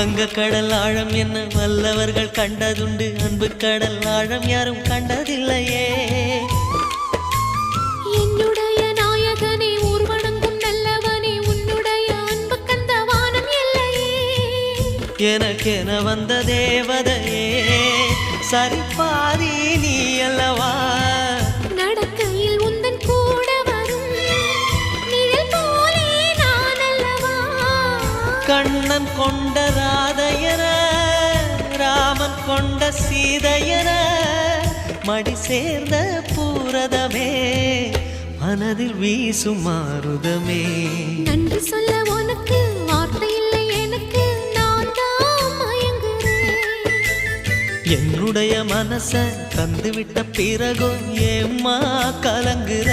வங்க கடல் ஆழம் என்ன வல்லவர்கள் கண்டதுண்டு, அன்பு கடல் ஆழம் யாரும் கண்டதில்லையே. என்னுடைய நாயகனே ஊர்வணங்கும் நல்லவனே, உன்னுடைய அன்பு கந்த வானம் இல்லையே. எனக்கென வந்த தேவதையே சரிபாதி நீ அல்லவா. நடக்கையில் உந்தன் கூட வரும் நிழல் போலே நான் அல்லவா. கண்ணன் கொண்ட ராதையர ராமன் கொண்ட சீதையர மடி சேர்ந்த பூரதமே மனதில் வீசும் மாருதமே. நன்றி சொல்ல உனக்கு வார்த்தை இல்லை எனக்கு, நான் தான் மயங்குறேன். என்னுடைய மனச தந்துவிட்ட பிறகும் ஏம்மா கலங்குற.